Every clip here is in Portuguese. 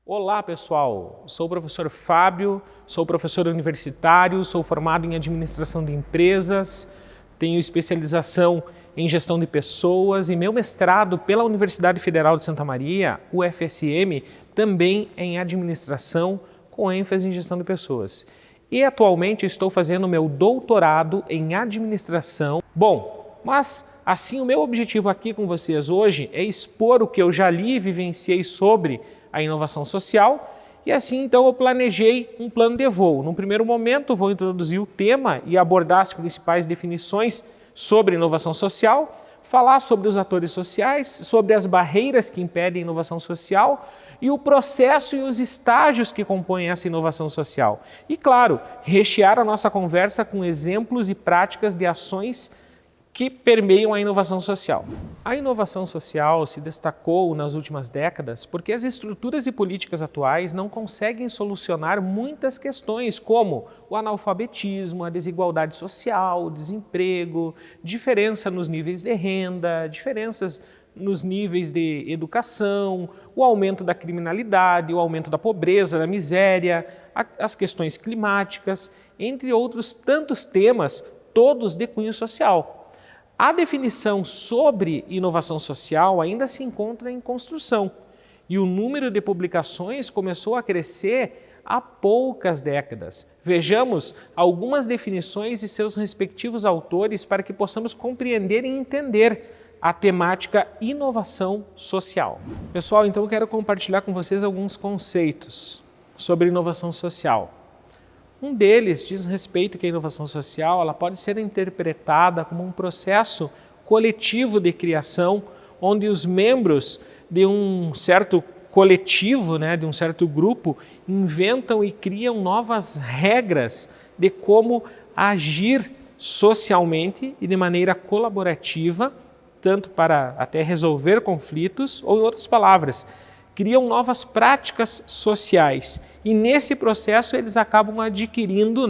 Olá pessoal, sou o professor Fábio, sou professor universitário, sou formado em administração de empresas, tenho especialização em gestão de pessoas e meu mestrado pela Universidade Federal de Santa Maria, UFSM, também é em administração com ênfase em gestão de pessoas. E atualmente estou fazendo meu doutorado em administração. Bom, mas assim o meu objetivo aqui com vocês hoje é expor o que eu já li e vivenciei sobre a inovação social, e assim então eu planejei um plano de voo. Num primeiro momento vou introduzir o tema e abordar as principais definições sobre inovação social, falar sobre os atores sociais, sobre as barreiras que impedem a inovação social e o processo e os estágios que compõem essa inovação social. E claro, rechear a nossa conversa com exemplos e práticas de ações que permeiam a inovação social. A inovação social se destacou nas últimas décadas porque as estruturas e políticas atuais não conseguem solucionar muitas questões como o analfabetismo, a desigualdade social, o desemprego, diferença nos níveis de renda, diferenças nos níveis de educação, o aumento da criminalidade, o aumento da pobreza, da miséria, as questões climáticas, entre outros tantos temas, todos de cunho social. A definição sobre inovação social ainda se encontra em construção e o número de publicações começou a crescer há poucas décadas. Vejamos algumas definições e seus respectivos autores para que possamos compreender e entender a temática inovação social. Pessoal, então eu quero compartilhar com vocês alguns conceitos sobre inovação social. Um deles diz respeito que a inovação social ela pode ser interpretada como um processo coletivo de criação, onde os membros de um certo coletivo, de um certo grupo, inventam e criam novas regras de como agir socialmente e de maneira colaborativa, tanto para até resolver conflitos, ou em outras palavras, criam novas práticas sociais e nesse processo eles acabam adquirindo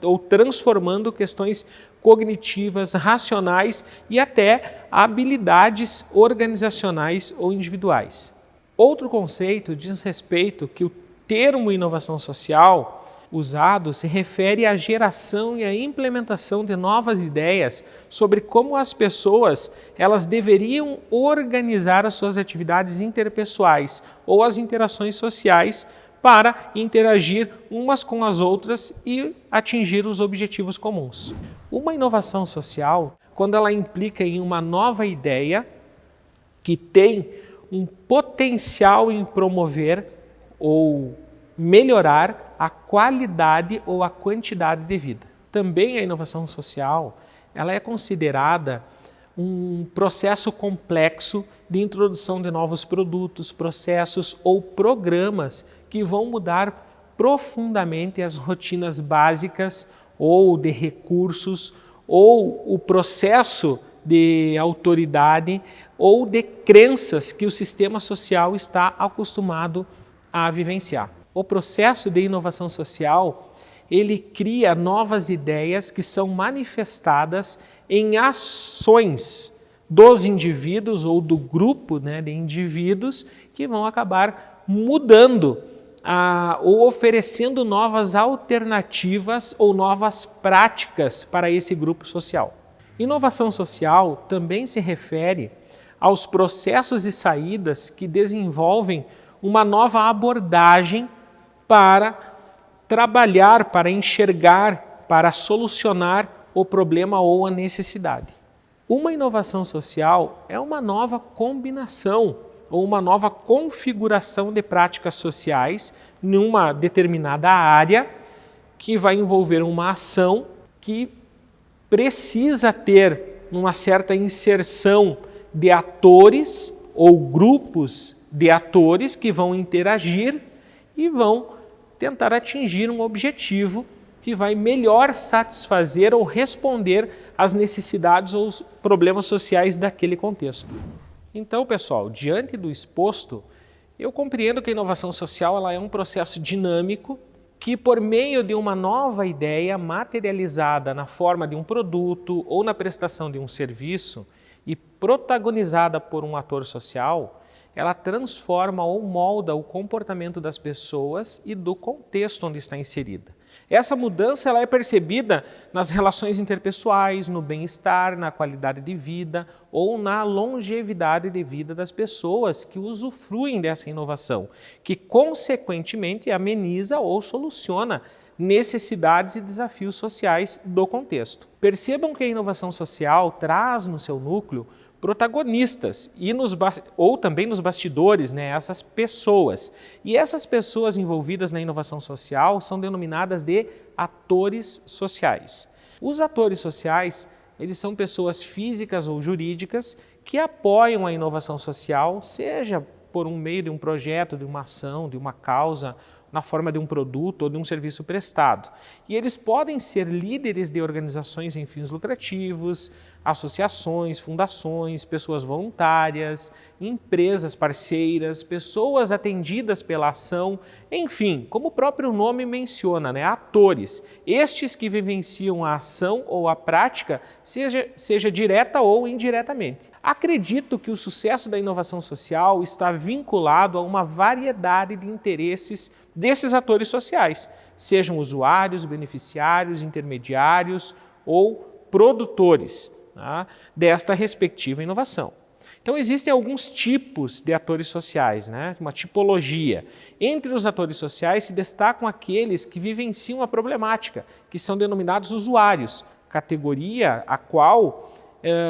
ou transformando questões cognitivas, racionais e até habilidades organizacionais ou individuais. Outro conceito diz respeito que o termo inovação social usado se refere à geração e à implementação de novas ideias sobre como as pessoas elas deveriam organizar as suas atividades interpessoais ou as interações sociais para interagir umas com as outras e atingir os objetivos comuns. Uma inovação social, quando ela implica em uma nova ideia que tem um potencial em promover ou melhorar a qualidade ou a quantidade de vida. Também a inovação social ela é considerada um processo complexo de introdução de novos produtos, processos ou programas que vão mudar profundamente as rotinas básicas ou de recursos ou o processo de autoridade ou de crenças que o sistema social está acostumado a vivenciar. O processo de inovação social, ele cria novas ideias que são manifestadas em ações dos indivíduos ou do grupo de indivíduos que vão acabar mudando ou oferecendo novas alternativas ou novas práticas para esse grupo social. Inovação social também se refere aos processos e saídas que desenvolvem uma nova abordagem para trabalhar, para enxergar, para solucionar o problema ou a necessidade. Uma inovação social é uma nova combinação ou uma nova configuração de práticas sociais numa determinada área que vai envolver uma ação que precisa ter uma certa inserção de atores ou grupos de atores que vão interagir e vão tentar atingir um objetivo que vai melhor satisfazer ou responder às necessidades ou os problemas sociais daquele contexto. Então, pessoal, diante do exposto, eu compreendo que a inovação social ela é um processo dinâmico que, por meio de uma nova ideia materializada na forma de um produto ou na prestação de um serviço e protagonizada por um ator social, ela transforma ou molda o comportamento das pessoas e do contexto onde está inserida. Essa mudança ela é percebida nas relações interpessoais, no bem-estar, na qualidade de vida ou na longevidade de vida das pessoas que usufruem dessa inovação, que consequentemente ameniza ou soluciona necessidades e desafios sociais do contexto. Percebam que a inovação social traz no seu núcleo protagonistas ou também nos bastidores, essas pessoas. E essas pessoas envolvidas na inovação social são denominadas de atores sociais. Os atores sociais, eles são pessoas físicas ou jurídicas que apoiam a inovação social, seja por meio de um projeto, de uma ação, de uma causa, na forma de um produto ou de um serviço prestado. E eles podem ser líderes de organizações sem fins lucrativos, associações, fundações, pessoas voluntárias, empresas parceiras, pessoas atendidas pela ação, enfim, como o próprio nome menciona, atores, estes que vivenciam a ação ou a prática, seja direta ou indiretamente. Acredito que o sucesso da inovação social está vinculado a uma variedade de interesses desses atores sociais, sejam usuários, beneficiários, intermediários ou produtores desta respectiva inovação. Então existem alguns tipos de atores sociais, uma tipologia. Entre os atores sociais se destacam aqueles que vivenciam a problemática, que são denominados usuários, categoria a qual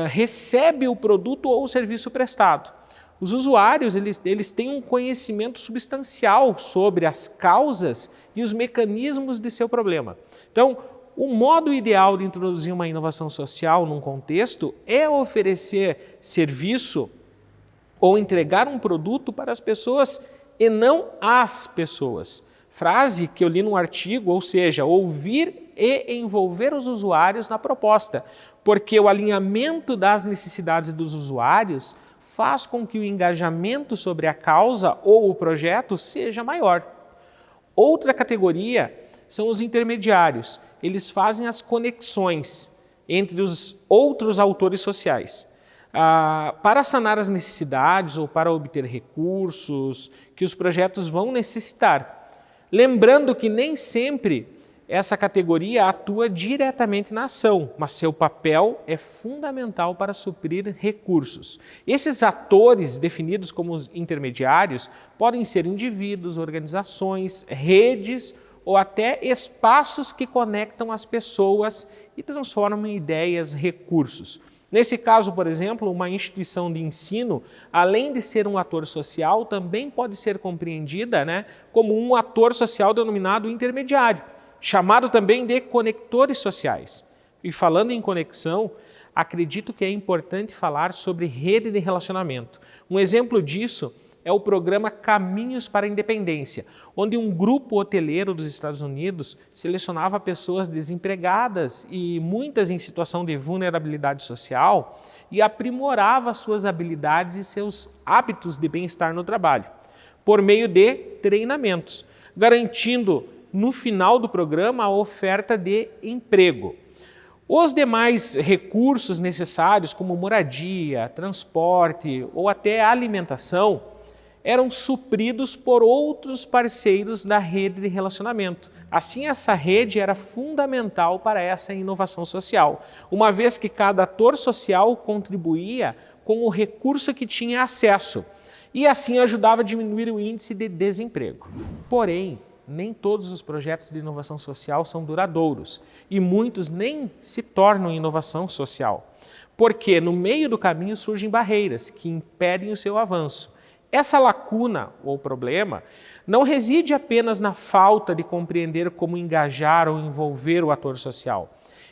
recebe o produto ou o serviço prestado. Os usuários eles têm um conhecimento substancial sobre as causas e os mecanismos de seu problema. Então, o modo ideal de introduzir uma inovação social num contexto é oferecer serviço ou entregar um produto para as pessoas e não às pessoas. Frase que eu li num artigo, ou seja, ouvir e envolver os usuários na proposta, porque o alinhamento das necessidades dos usuários faz com que o engajamento sobre a causa ou o projeto seja maior. Outra categoria são os intermediários. Eles fazem as conexões entre os outros autores sociais. Para sanar as necessidades ou para obter recursos que os projetos vão necessitar. Lembrando que nem sempre essa categoria atua diretamente na ação, mas seu papel é fundamental para suprir recursos. Esses atores, definidos como intermediários, podem ser indivíduos, organizações, redes ou até espaços que conectam as pessoas e transformam em ideias recursos. Nesse caso, por exemplo, uma instituição de ensino, além de ser um ator social, também pode ser compreendida como um ator social denominado intermediário, chamado também de conectores sociais. E falando em conexão, acredito que é importante falar sobre rede de relacionamento. Um exemplo disso é o programa Caminhos para a Independência, onde um grupo hoteleiro dos Estados Unidos selecionava pessoas desempregadas e muitas em situação de vulnerabilidade social e aprimorava suas habilidades e seus hábitos de bem-estar no trabalho, por meio de treinamentos, garantindo no final do programa a oferta de emprego. Os demais recursos necessários, como moradia, transporte ou até alimentação, eram supridos por outros parceiros da rede de relacionamento. Assim, essa rede era fundamental para essa inovação social, uma vez que cada ator social contribuía com o recurso que tinha acesso e assim ajudava a diminuir o índice de desemprego. Porém, nem todos os projetos de inovação social são duradouros e muitos nem se tornam inovação social, porque no meio do caminho surgem barreiras que impedem o seu avanço. Essa lacuna ou problema não reside apenas na falta de compreender como engajar ou envolver o ator social.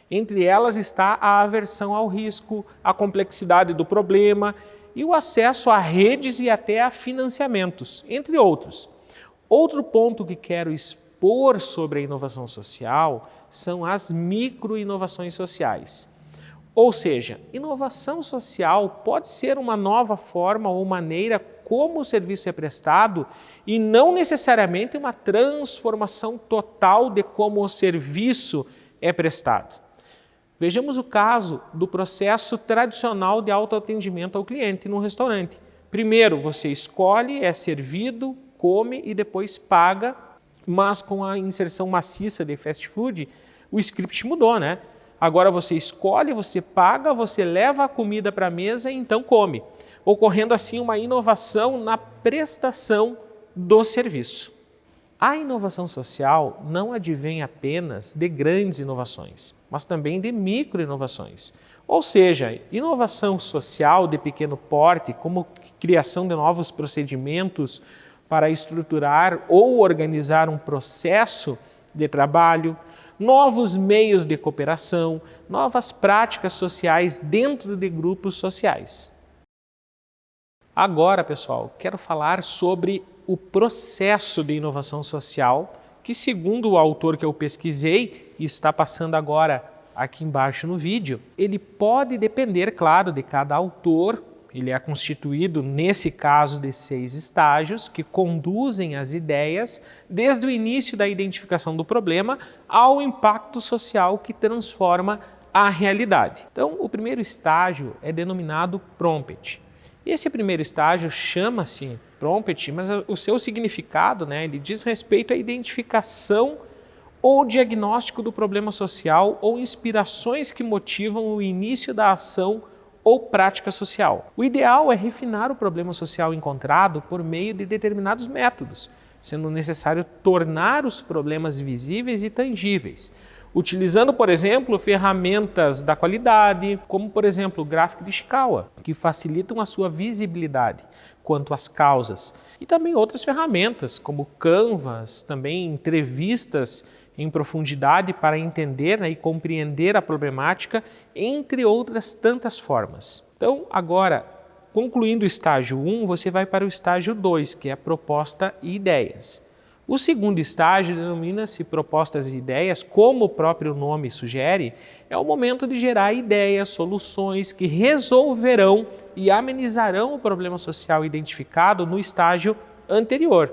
Entre elas está a aversão ao risco, a complexidade do problema e o acesso a redes e até a financiamentos, entre outros. Outro ponto que quero expor sobre a inovação social são as micro-inovações sociais. Ou seja, inovação social pode ser uma nova forma ou maneira como o serviço é prestado e não necessariamente uma transformação total de como o serviço é prestado. Vejamos o caso do processo tradicional de autoatendimento ao cliente num restaurante. Primeiro você escolhe, é servido, come e depois paga, mas com a inserção maciça de fast food, o script mudou, né? Agora você escolhe, você paga, você leva a comida para a mesa e então come, ocorrendo assim uma inovação na prestação do serviço. A inovação social não advém apenas de grandes inovações, mas também de micro-inovações. Ou seja, inovação social de pequeno porte, como criação de novos procedimentos para estruturar ou organizar um processo de trabalho, novos meios de cooperação, novas práticas sociais dentro de grupos sociais. Agora, pessoal, quero falar sobre o processo de inovação social, que segundo o autor que eu pesquisei e está passando agora aqui embaixo no vídeo, ele pode depender, claro, de cada autor. Ele é constituído, nesse caso, de 6 estágios que conduzem as ideias desde o início da identificação do problema ao impacto social que transforma a realidade. Então, o primeiro estágio é denominado prompt. Esse primeiro estágio chama-se prompt, mas o seu significado, ele diz respeito à identificação ou diagnóstico do problema social ou inspirações que motivam o início da ação ou prática social. O ideal é refinar o problema social encontrado por meio de determinados métodos, sendo necessário tornar os problemas visíveis e tangíveis, utilizando, por exemplo, ferramentas da qualidade, como, por exemplo, o gráfico de Ishikawa, que facilitam a sua visibilidade quanto às causas, e também outras ferramentas, como Canvas, também entrevistas em profundidade para entender e compreender a problemática, entre outras tantas formas. Então, agora, concluindo o estágio 1, você vai para o estágio 2, que é a proposta e ideias. O segundo estágio denomina-se propostas e ideias, como o próprio nome sugere, é o momento de gerar ideias, soluções que resolverão e amenizarão o problema social identificado no estágio anterior.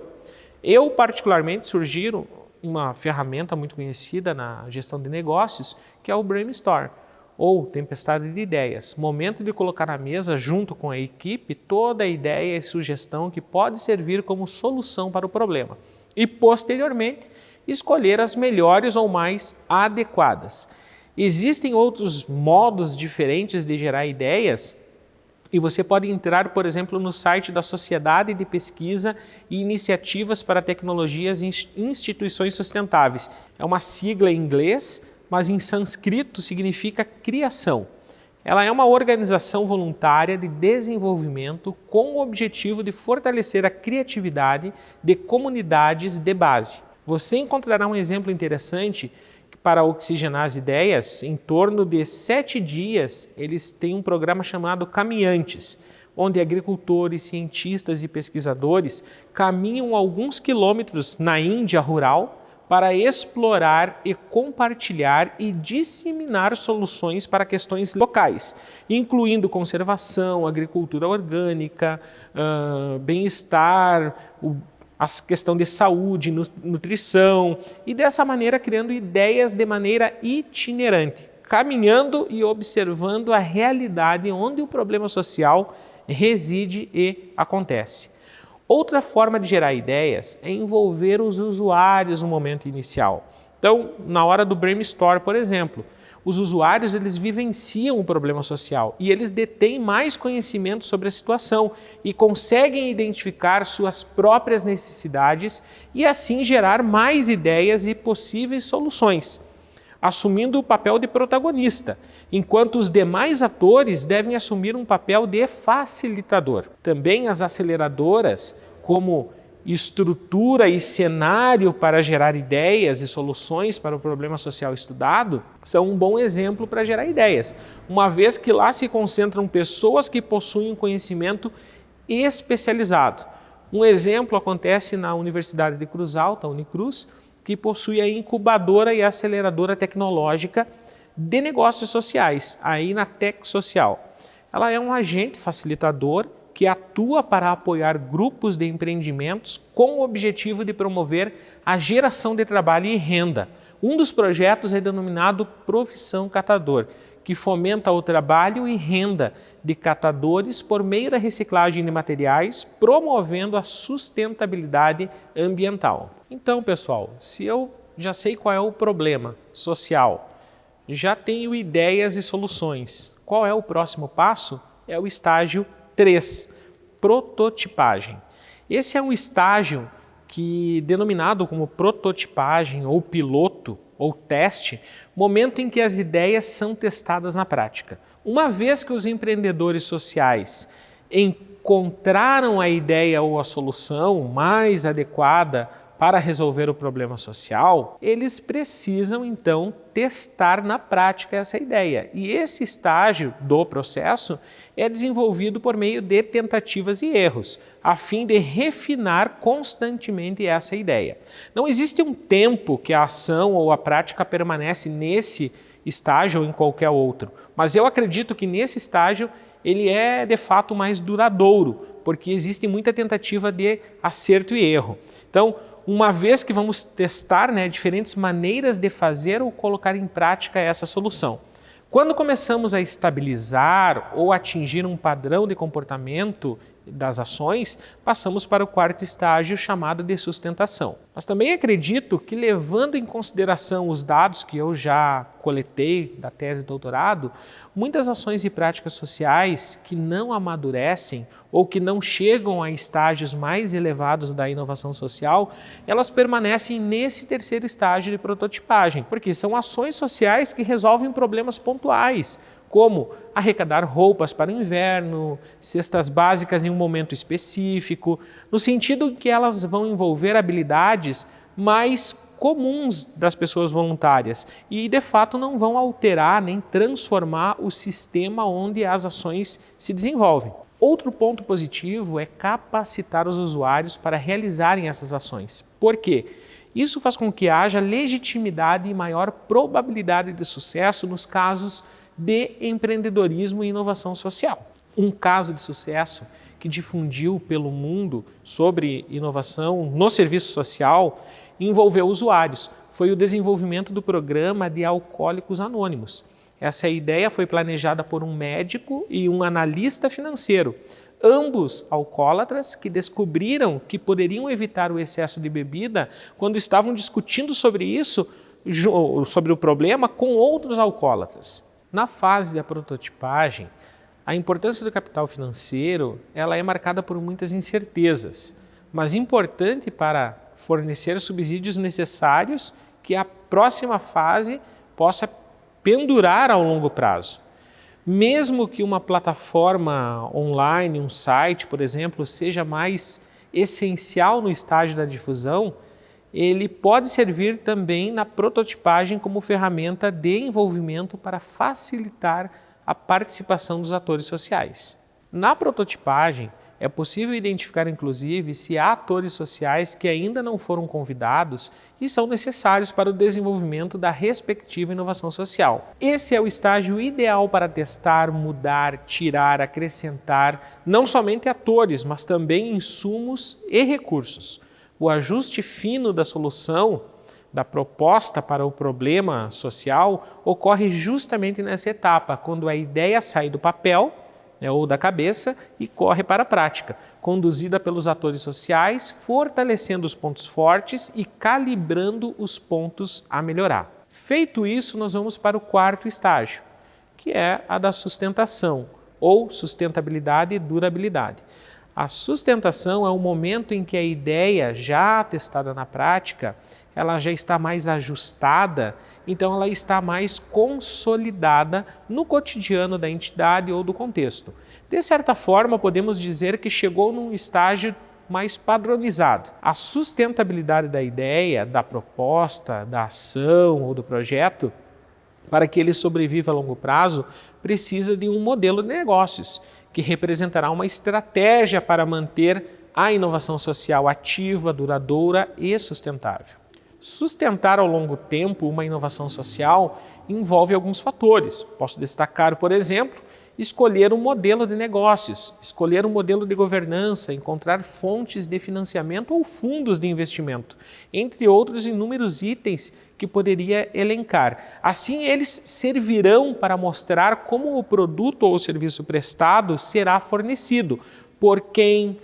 Eu, particularmente, sugiro uma ferramenta muito conhecida na gestão de negócios, que é o brainstorm, ou tempestade de ideias. Momento de colocar na mesa, junto com a equipe, toda a ideia e sugestão que pode servir como solução para o problema. E, posteriormente, escolher as melhores ou mais adequadas. Existem outros modos diferentes de gerar ideias, e você pode entrar, por exemplo, no site da Sociedade de Pesquisa e Iniciativas para Tecnologias e Instituições Sustentáveis. É uma sigla em inglês, mas em sânscrito significa criação. Ela é uma organização voluntária de desenvolvimento com o objetivo de fortalecer a criatividade de comunidades de base. Você encontrará um exemplo interessante para oxigenar as ideias. Em torno de 7 dias, eles têm um programa chamado Caminhantes, onde agricultores, cientistas e pesquisadores caminham alguns quilômetros na Índia rural para explorar e compartilhar e disseminar soluções para questões locais, incluindo conservação, agricultura orgânica, bem-estar, a questão de saúde, nutrição, e dessa maneira criando ideias de maneira itinerante, caminhando e observando a realidade onde o problema social reside e acontece. Outra forma de gerar ideias é envolver os usuários no momento inicial. Então, na hora do brainstorm, por exemplo, os usuários eles vivenciam o problema social e eles detêm mais conhecimento sobre a situação e conseguem identificar suas próprias necessidades e assim gerar mais ideias e possíveis soluções, assumindo o papel de protagonista, enquanto os demais atores devem assumir um papel de facilitador. Também as aceleradoras, como estrutura e cenário para gerar ideias e soluções para o problema social estudado, são um bom exemplo para gerar ideias, uma vez que lá se concentram pessoas que possuem um conhecimento especializado. Um exemplo acontece na Universidade de Cruz Alta, Unicruz, que possui a incubadora e aceleradora tecnológica de negócios sociais, aí na Tec Social. Ela é um agente facilitador que atua para apoiar grupos de empreendimentos com o objetivo de promover a geração de trabalho e renda. Um dos projetos é denominado Profissão Catador, que fomenta o trabalho e renda de catadores por meio da reciclagem de materiais, promovendo a sustentabilidade ambiental. Então, pessoal, se eu já sei qual é o problema social, já tenho ideias e soluções, qual é o próximo passo? É o estágio 3, prototipagem. Esse é um estágio que, denominado como prototipagem ou piloto ou teste, momento em que as ideias são testadas na prática. Uma vez que os empreendedores sociais encontraram a ideia ou a solução mais adequada para resolver o problema social, eles precisam então testar na prática essa ideia. E esse estágio do processo é desenvolvido por meio de tentativas e erros, a fim de refinar constantemente essa ideia. Não existe um tempo que a ação ou a prática permanece nesse estágio ou em qualquer outro, mas eu acredito que nesse estágio ele é de fato mais duradouro, porque existe muita tentativa de acerto e erro. Então, uma vez que vamos testar diferentes maneiras de fazer ou colocar em prática essa solução. Quando começamos a estabilizar ou atingir um padrão de comportamento das ações, passamos para o quarto estágio chamado de sustentação. Mas também acredito que, levando em consideração os dados que eu já coletei da tese de doutorado, muitas ações e práticas sociais que não amadurecem ou que não chegam a estágios mais elevados da inovação social, elas permanecem nesse terceiro estágio de prototipagem, porque são ações sociais que resolvem problemas pontuais, como arrecadar roupas para o inverno, cestas básicas em um momento específico, no sentido que elas vão envolver habilidades mais comuns das pessoas voluntárias e, de fato, não vão alterar nem transformar o sistema onde as ações se desenvolvem. Outro ponto positivo é capacitar os usuários para realizarem essas ações. Por quê? Isso faz com que haja legitimidade e maior probabilidade de sucesso nos casos de empreendedorismo e inovação social. Um caso de sucesso que difundiu pelo mundo sobre inovação no serviço social envolveu usuários. Foi o desenvolvimento do programa de Alcoólicos Anônimos. Essa ideia foi planejada por um médico e um analista financeiro, ambos alcoólatras que descobriram que poderiam evitar o excesso de bebida quando estavam discutindo sobre isso, sobre o problema, com outros alcoólatras. Na fase da prototipagem, a importância do capital financeiro ela é marcada por muitas incertezas, mas importante para fornecer subsídios necessários que a próxima fase possa pendurar ao longo prazo. Mesmo que uma plataforma online, um site, por exemplo, seja mais essencial no estágio da difusão, ele pode servir também na prototipagem como ferramenta de envolvimento para facilitar a participação dos atores sociais. Na prototipagem, é possível identificar, inclusive, se há atores sociais que ainda não foram convidados e são necessários para o desenvolvimento da respectiva inovação social. Esse é o estágio ideal para testar, mudar, tirar, acrescentar, não somente atores, mas também insumos e recursos. O ajuste fino da solução, da proposta para o problema social, ocorre justamente nessa etapa, quando a ideia sai do papel ou da cabeça e corre para a prática, conduzida pelos atores sociais, fortalecendo os pontos fortes e calibrando os pontos a melhorar. Feito isso, nós vamos para o quarto estágio, que é a da sustentação, ou sustentabilidade e durabilidade. A sustentação é o momento em que a ideia, já testada na prática, ela já está mais ajustada, então ela está mais consolidada no cotidiano da entidade ou do contexto. De certa forma, podemos dizer que chegou num estágio mais padronizado. A sustentabilidade da ideia, da proposta, da ação ou do projeto, para que ele sobreviva a longo prazo, precisa de um modelo de negócios, que representará uma estratégia para manter a inovação social ativa, duradoura e sustentável. Sustentar ao longo tempo uma inovação social envolve alguns fatores. Posso destacar, por exemplo, escolher um modelo de negócios, escolher um modelo de governança, encontrar fontes de financiamento ou fundos de investimento, entre outros inúmeros itens que poderia elencar. Assim, eles servirão para mostrar como o produto ou serviço prestado será fornecido, por quem,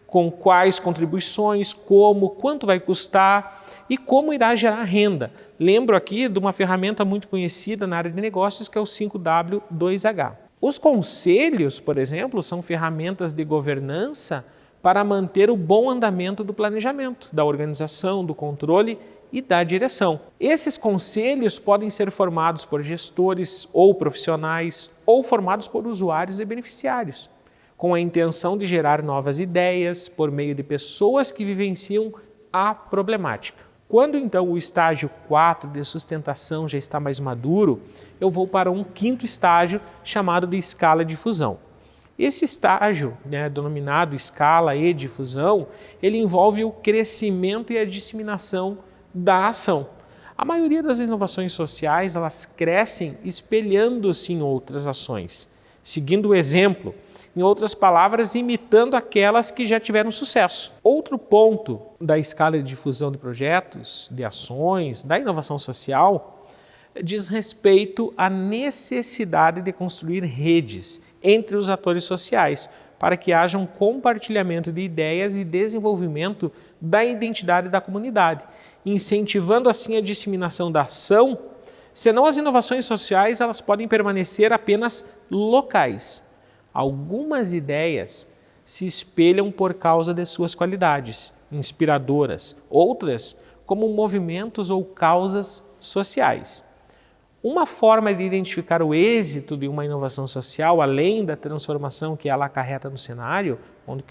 com quais contribuições, como, quanto vai custar e como irá gerar renda. Lembro aqui de uma ferramenta muito conhecida na área de negócios, que é o 5W2H. Os conselhos, por exemplo, são ferramentas de governança para manter o bom andamento do planejamento, da organização, do controle e da direção. Esses conselhos podem ser formados por gestores ou profissionais ou formados por usuários e beneficiários, com a intenção de gerar novas ideias por meio de pessoas que vivenciam a problemática. Quando então o estágio 4 de sustentação já está mais maduro, eu vou para um quinto estágio chamado de escala de difusão. Esse estágio, denominado escala e difusão, ele envolve o crescimento e a disseminação da ação. A maioria das inovações sociais, elas crescem espelhando-se em outras ações, seguindo o exemplo, em outras palavras, imitando aquelas que já tiveram sucesso. Outro ponto da escala de difusão de projetos, de ações, da inovação social, diz respeito à necessidade de construir redes entre os atores sociais, para que haja um compartilhamento de ideias e desenvolvimento da identidade da comunidade, incentivando assim a disseminação da ação, senão as inovações sociais elas podem permanecer apenas locais. Algumas ideias se espelham por causa de suas qualidades inspiradoras, outras como movimentos ou causas sociais. Uma forma de identificar o êxito de uma inovação social, além da transformação que ela acarreta no cenário,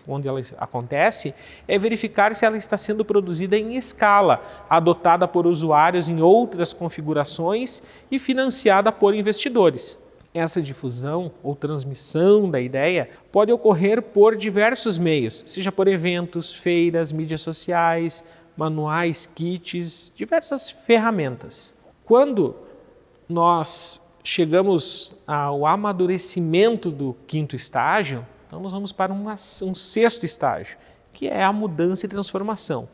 onde ela acontece, é verificar se ela está sendo produzida em escala, adotada por usuários em outras configurações e financiada por investidores. Essa difusão ou transmissão da ideia pode ocorrer por diversos meios, seja por eventos, feiras, mídias sociais, manuais, kits, diversas ferramentas. Quando nós chegamos ao amadurecimento do quinto estágio, então nós vamos para um sexto estágio, que é a mudança e transformação.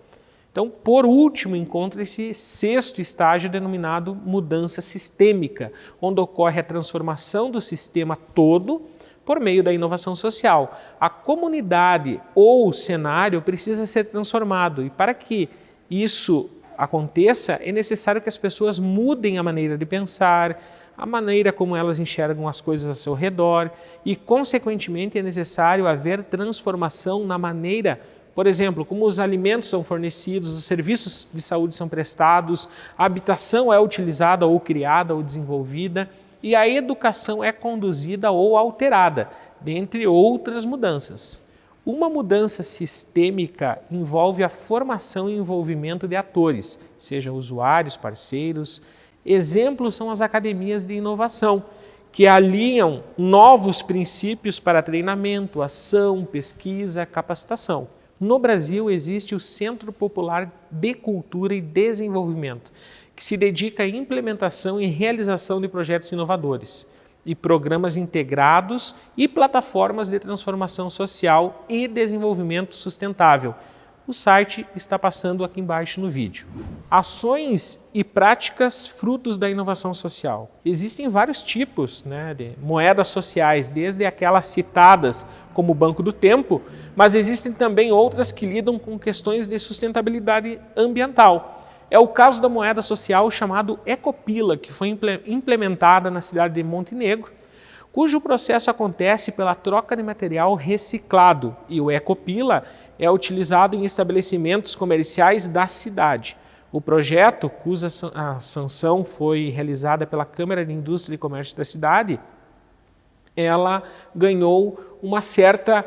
Então, por último, encontra-se sexto estágio denominado mudança sistêmica, onde ocorre a transformação do sistema todo por meio da inovação social. A comunidade ou o cenário precisa ser transformado e para que isso aconteça, é necessário que as pessoas mudem a maneira de pensar, a maneira como elas enxergam as coisas ao seu redor e, consequentemente, é necessário haver transformação na maneira, por exemplo, como os alimentos são fornecidos, os serviços de saúde são prestados, a habitação é utilizada ou criada ou desenvolvida e a educação é conduzida ou alterada, dentre outras mudanças. Uma mudança sistêmica envolve a formação e envolvimento de atores, sejam usuários, parceiros. Exemplos são as academias de inovação, que alinham novos princípios para treinamento, ação, pesquisa, capacitação. No Brasil existe o Centro Popular de Cultura e Desenvolvimento, que se dedica à implementação e realização de projetos inovadores e programas integrados e plataformas de transformação social e desenvolvimento sustentável. O site está passando aqui embaixo no vídeo. Ações e práticas frutos da inovação social. Existem vários tipos de moedas sociais, desde aquelas citadas como o Banco do Tempo, mas existem também outras que lidam com questões de sustentabilidade ambiental. É o caso da moeda social chamada Ecopila, que foi implementada na cidade de Montenegro, cujo processo acontece pela troca de material reciclado e o Ecopila é utilizado em estabelecimentos comerciais da cidade. O projeto, cuja a sanção foi realizada pela Câmara de Indústria e Comércio da cidade, ela ganhou uma certa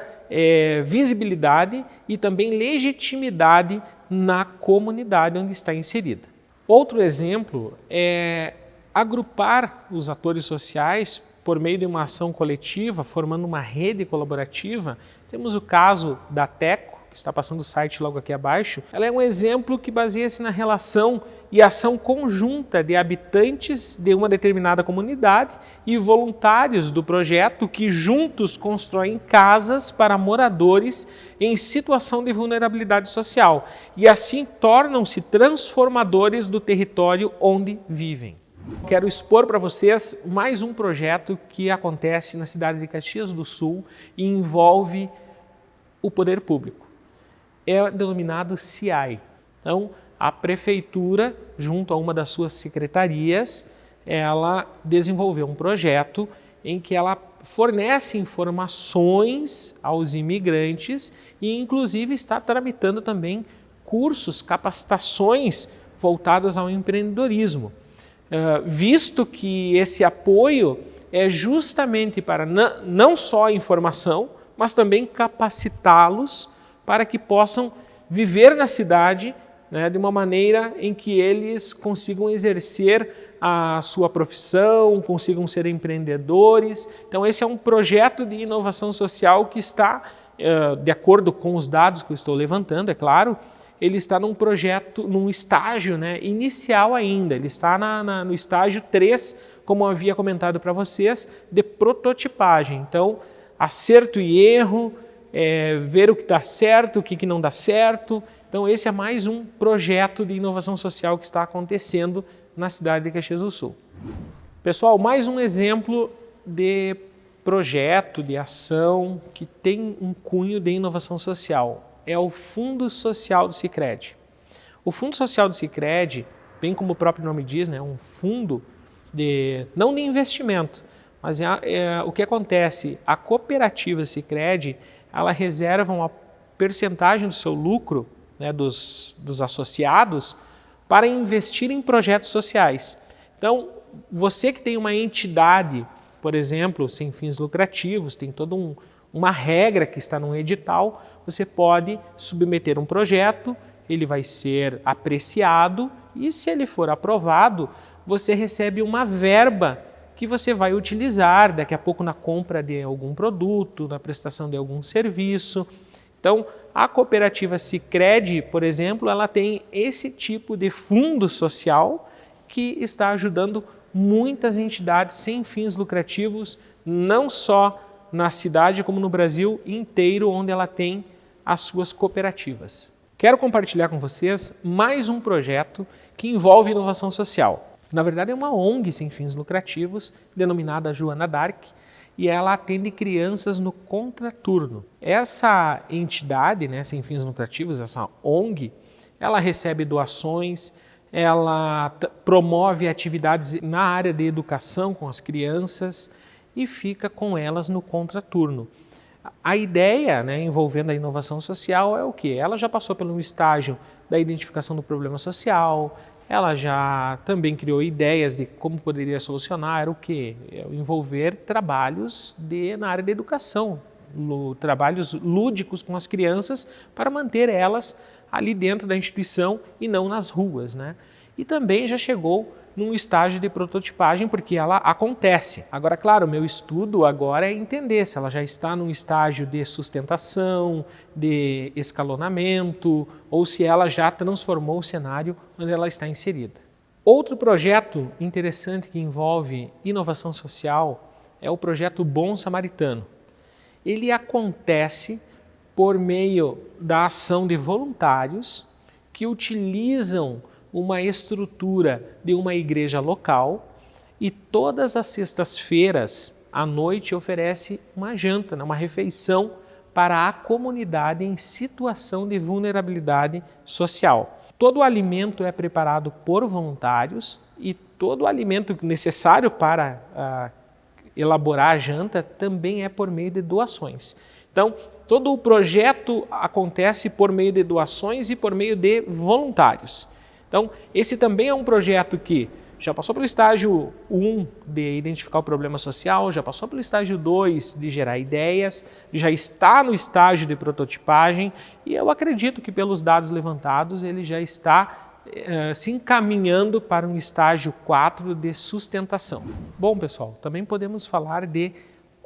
visibilidade e também legitimidade na comunidade onde está inserida. Outro exemplo é agrupar os atores sociais por meio de uma ação coletiva, formando uma rede colaborativa. Temos o caso da Teco, que está passando o site logo aqui abaixo, ela é um exemplo que baseia-se na relação e ação conjunta de habitantes de uma determinada comunidade e voluntários do projeto que juntos constroem casas para moradores em situação de vulnerabilidade social e assim tornam-se transformadores do território onde vivem. Quero expor para vocês mais um projeto que acontece na cidade de Caxias do Sul e envolve o poder público. É denominado CIAI. Então, a prefeitura, junto a uma das suas secretarias, ela desenvolveu um projeto em que ela fornece informações aos imigrantes e, inclusive, está tramitando também cursos, capacitações voltadas ao empreendedorismo. Visto que esse apoio é justamente para não só a informação, mas também capacitá-los para que possam viver na cidade, né, de uma maneira em que eles consigam exercer a sua profissão, consigam ser empreendedores. Então esse é um projeto de inovação social que está, de acordo com os dados que eu estou levantando, é claro, ele está num projeto, num estágio, né, inicial ainda, ele está no estágio 3, como eu havia comentado para vocês, de prototipagem. Então, acerto e erro, ver o que dá certo, o que não dá certo. Então, esse é mais um projeto de inovação social que está acontecendo na cidade de Caxias do Sul. Pessoal, mais um exemplo de projeto, de ação que tem um cunho de inovação social. É o Fundo Social do Sicredi. O Fundo Social do Sicredi, bem como o próprio nome diz, né, é um fundo não de investimento, mas o que acontece, a cooperativa Sicredi, ela reserva uma percentagem do seu lucro, né, dos associados, para investir em projetos sociais. Então, você que tem uma entidade, por exemplo, sem fins lucrativos, tem toda uma regra que está num edital, você pode submeter um projeto, ele vai ser apreciado e, se ele for aprovado, você recebe uma verba que você vai utilizar daqui a pouco na compra de algum produto, na prestação de algum serviço. Então, a cooperativa Sicredi, por exemplo, ela tem esse tipo de fundo social que está ajudando muitas entidades sem fins lucrativos, não só na cidade como no Brasil inteiro, onde ela tem as suas cooperativas. Quero compartilhar com vocês mais um projeto que envolve inovação social. Na verdade, é uma ONG sem fins lucrativos, denominada Joana d'Arc, e ela atende crianças no contraturno. Essa entidade, né, sem fins lucrativos, essa ONG, ela recebe doações, ela promove atividades na área de educação com as crianças e fica com elas no contraturno. A ideia, né, envolvendo a inovação social é o quê? Ela já passou pelo estágio da identificação do problema social, ela já também criou ideias de como poderia solucionar o quê? Envolver trabalhos na área da educação, trabalhos lúdicos com as crianças para manter elas ali dentro da instituição e não nas ruas, né? E também já chegou num estágio de prototipagem, porque ela acontece. Agora, claro, o meu estudo agora é entender se ela já está num estágio de sustentação, de escalonamento, ou se ela já transformou o cenário onde ela está inserida. Outro projeto interessante que envolve inovação social é o projeto Bom Samaritano. Ele acontece por meio da ação de voluntários que utilizam uma estrutura de uma igreja local e todas as sextas-feiras à noite oferece uma janta, uma refeição para a comunidade em situação de vulnerabilidade social. Todo o alimento é preparado por voluntários e todo o alimento necessário para elaborar a janta também é por meio de doações. Então, todo o projeto acontece por meio de doações e por meio de voluntários. Então, esse também é um projeto que já passou pelo estágio 1 de identificar o problema social, já passou pelo estágio 2 de gerar ideias, já está no estágio de prototipagem e eu acredito que pelos dados levantados ele já está se encaminhando para um estágio 4 de sustentação. Bom, pessoal, também podemos falar de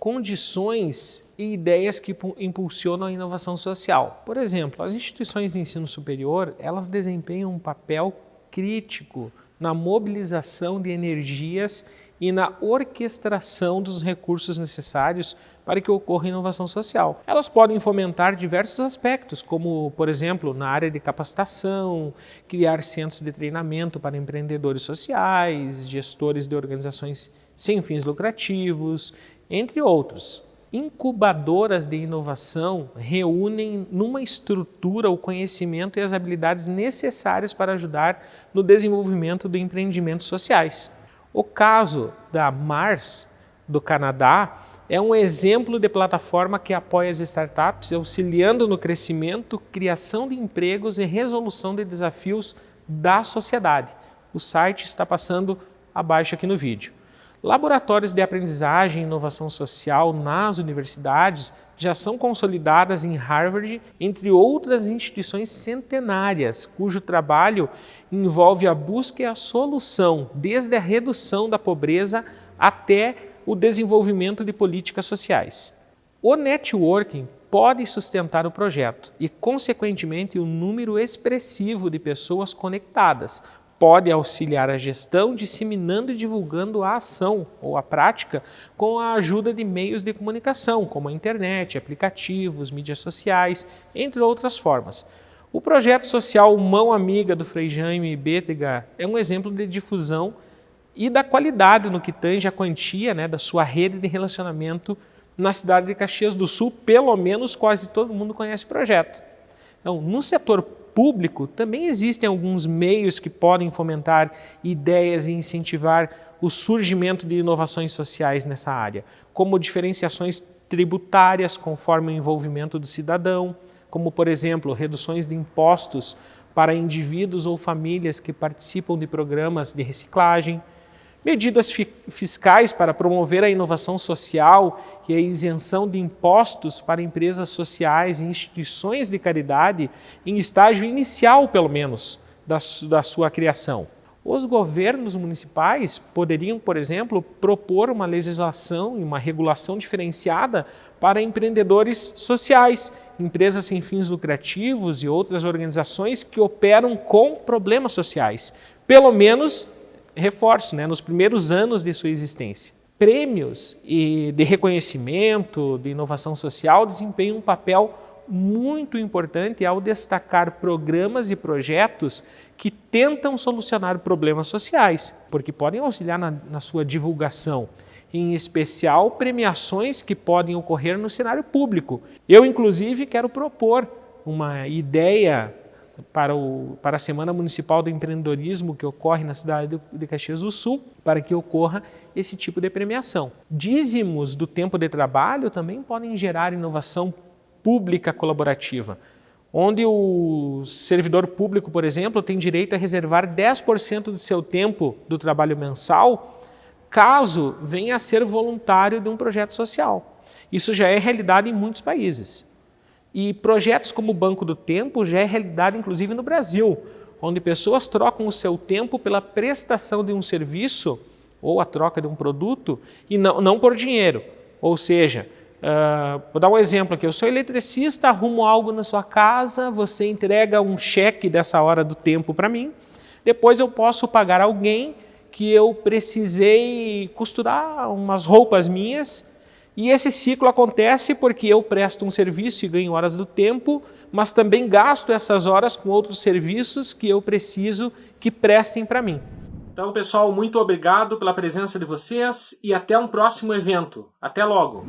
condições e ideias que impulsionam a inovação social. Por exemplo, as instituições de ensino superior, elas desempenham um papel crítico na mobilização de energias e na orquestração dos recursos necessários para que ocorra inovação social. Elas podem fomentar diversos aspectos, como, por exemplo, na área de capacitação, criar centros de treinamento para empreendedores sociais, gestores de organizações sem fins lucrativos, entre outros. Incubadoras de inovação reúnem numa estrutura o conhecimento e as habilidades necessárias para ajudar no desenvolvimento de empreendimentos sociais. O caso da Mars, do Canadá, é um exemplo de plataforma que apoia as startups, auxiliando no crescimento, criação de empregos e resolução de desafios da sociedade. O site está passando abaixo aqui no vídeo. Laboratórios de aprendizagem e inovação social nas universidades já são consolidadas em Harvard, entre outras instituições centenárias, cujo trabalho envolve a busca e a solução, desde a redução da pobreza até o desenvolvimento de políticas sociais. O networking pode sustentar o projeto e, consequentemente, um número expressivo de pessoas conectadas. Pode auxiliar a gestão, disseminando e divulgando a ação ou a prática com a ajuda de meios de comunicação, como a internet, aplicativos, mídias sociais, entre outras formas. O projeto social Mão Amiga do Frei Jaime Bétega é um exemplo de difusão e da qualidade no que tange a quantia da sua rede de relacionamento na cidade de Caxias do Sul. Pelo menos quase todo mundo conhece o projeto. Então, no setor público, também existem alguns meios que podem fomentar ideias e incentivar o surgimento de inovações sociais nessa área, como diferenciações tributárias conforme o envolvimento do cidadão, como, por exemplo, reduções de impostos para indivíduos ou famílias que participam de programas de reciclagem, medidas fiscais para promover a inovação social e a isenção de impostos para empresas sociais e instituições de caridade em estágio inicial, pelo menos, da sua criação. Os governos municipais poderiam, por exemplo, propor uma legislação e uma regulação diferenciada para empreendedores sociais, empresas sem fins lucrativos e outras organizações que operam com problemas sociais, pelo menos, reforço, nos primeiros anos de sua existência. Prêmios de reconhecimento, de inovação social desempenham um papel muito importante ao destacar programas e projetos que tentam solucionar problemas sociais, porque podem auxiliar na sua divulgação, em especial premiações que podem ocorrer no cenário público. Eu, inclusive, quero propor uma ideia para a Semana Municipal do Empreendedorismo que ocorre na cidade de Caxias do Sul, para que ocorra esse tipo de premiação. Dízimos do tempo de trabalho também podem gerar inovação pública colaborativa, onde o servidor público, por exemplo, tem direito a reservar 10% do seu tempo do trabalho mensal, caso venha a ser voluntário de um projeto social. Isso já é realidade em muitos países. E projetos como o Banco do Tempo já é realidade inclusive no Brasil, onde pessoas trocam o seu tempo pela prestação de um serviço ou a troca de um produto e não por dinheiro. Ou seja, vou dar um exemplo aqui, eu sou eletricista, arrumo algo na sua casa, você entrega um cheque dessa hora do tempo para mim, depois eu posso pagar alguém que eu precisei costurar umas roupas minhas. E esse ciclo acontece porque eu presto um serviço e ganho horas do tempo, mas também gasto essas horas com outros serviços que eu preciso que prestem para mim. Então, pessoal, muito obrigado pela presença de vocês e até um próximo evento. Até logo!